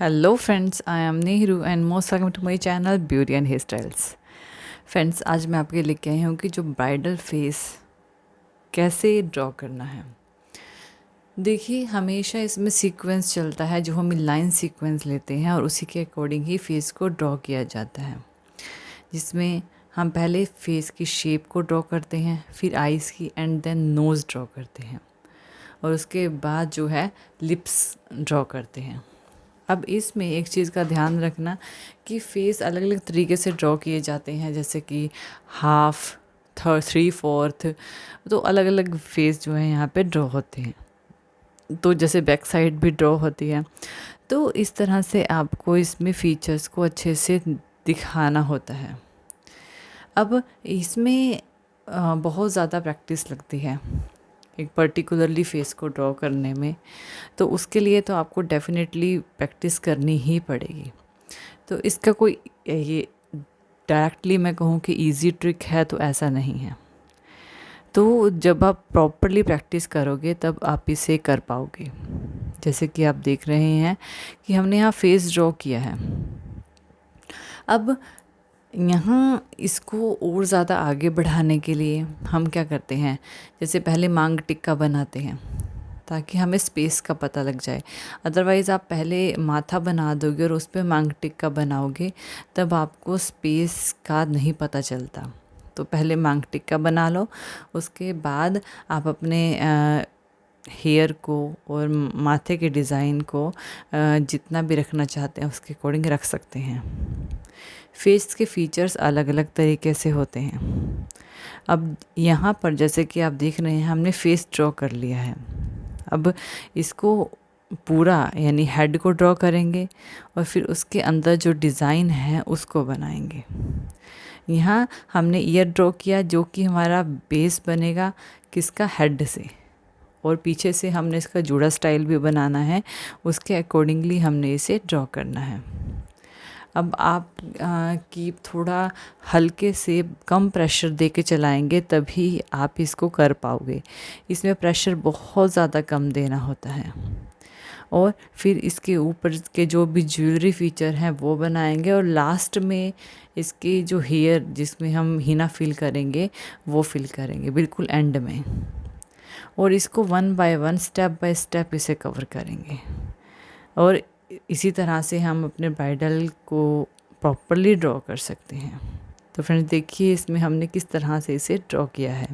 Hello friends, I am Nehru and most welcome to my channel beauty and hair styles. Friends, आज मैं आपके लेके आई हूँ कि जो ब्राइडल फेस कैसे ड्रॉ करना है। देखिए, हमेशा इसमें सीक्वेंस चलता है, जो हम लाइन सीक्वेंस लेते हैं और उसी के अकॉर्डिंग ही फेस को ड्रॉ किया जाता है, जिसमें हम पहले फेस की शेप को ड्रॉ करते हैं, फिर आइज़ की एंड देन नोज़ ड्रॉ करते हैं और उसके बाद जो है लिप्स ड्रॉ करते हैं। अब इसमें एक चीज़ का ध्यान रखना कि फेस अलग अलग तरीके से ड्रॉ किए जाते हैं, जैसे कि हाफ, थ्री फोर्थ, तो अलग अलग फेस जो है यहाँ पे ड्रॉ होते हैं। तो जैसे बैक साइड भी ड्रॉ होती है, तो इस तरह से आपको इसमें फीचर्स को अच्छे से दिखाना होता है। अब इसमें बहुत ज़्यादा प्रैक्टिस लगती है एक पर्टिकुलरली फेस को ड्रॉ करने में, तो उसके लिए तो आपको डेफिनेटली प्रैक्टिस करनी ही पड़ेगी। तो इसका कोई ये डायरेक्टली मैं कहूँ कि इजी ट्रिक है तो ऐसा नहीं है। तो जब आप प्रॉपरली प्रैक्टिस करोगे तब आप इसे कर पाओगे। जैसे कि आप देख रहे हैं कि हमने यहाँ फेस ड्रॉ किया है। अब यहाँ इसको और ज़्यादा आगे बढ़ाने के लिए हम क्या करते हैं, जैसे पहले मांग टिक्का बनाते हैं ताकि हमें स्पेस का पता लग जाए। अदरवाइज़ आप पहले माथा बना दोगे और उस पर मांग टिक्का बनाओगे, तब आपको स्पेस का नहीं पता चलता। तो पहले मांग टिक्का बना लो, उसके बाद आप अपने हेयर को और माथे के डिज़ाइन को जितना भी रखना चाहते हैं उसके अकॉर्डिंग रख सकते हैं। फेस के फीचर्स अलग अलग तरीके से होते हैं। अब यहाँ पर जैसे कि आप देख रहे हैं, हमने फेस ड्रॉ कर लिया है। अब इसको पूरा यानी हेड को ड्रॉ करेंगे और फिर उसके अंदर जो डिज़ाइन है उसको बनाएंगे। यहाँ हमने ईयर ड्रॉ किया, जो कि हमारा बेस बनेगा किसका, हेड से, और पीछे से हमने इसका जूड़ा स्टाइल भी बनाना है, उसके अकॉर्डिंगली हमने इसे ड्रॉ करना है। अब आप की थोड़ा हल्के से कम प्रेशर दे के चलाएँगे तभी आप इसको कर पाओगे। इसमें प्रेशर बहुत ज़्यादा कम देना होता है। और फिर इसके ऊपर के जो भी ज्वेलरी फीचर हैं वो बनाएंगे, और लास्ट में इसके जो हेयर जिसमें हम हीना फिल करेंगे वो फिल करेंगे बिल्कुल एंड में, और इसको one by one step by step इसे कवर करेंगे। और इसी तरह से हम अपने ब्राइडल को प्रॉपरली ड्रॉ कर सकते हैं। तो फ्रेंड्स, देखिए इसमें हमने किस तरह से इसे ड्रॉ किया है।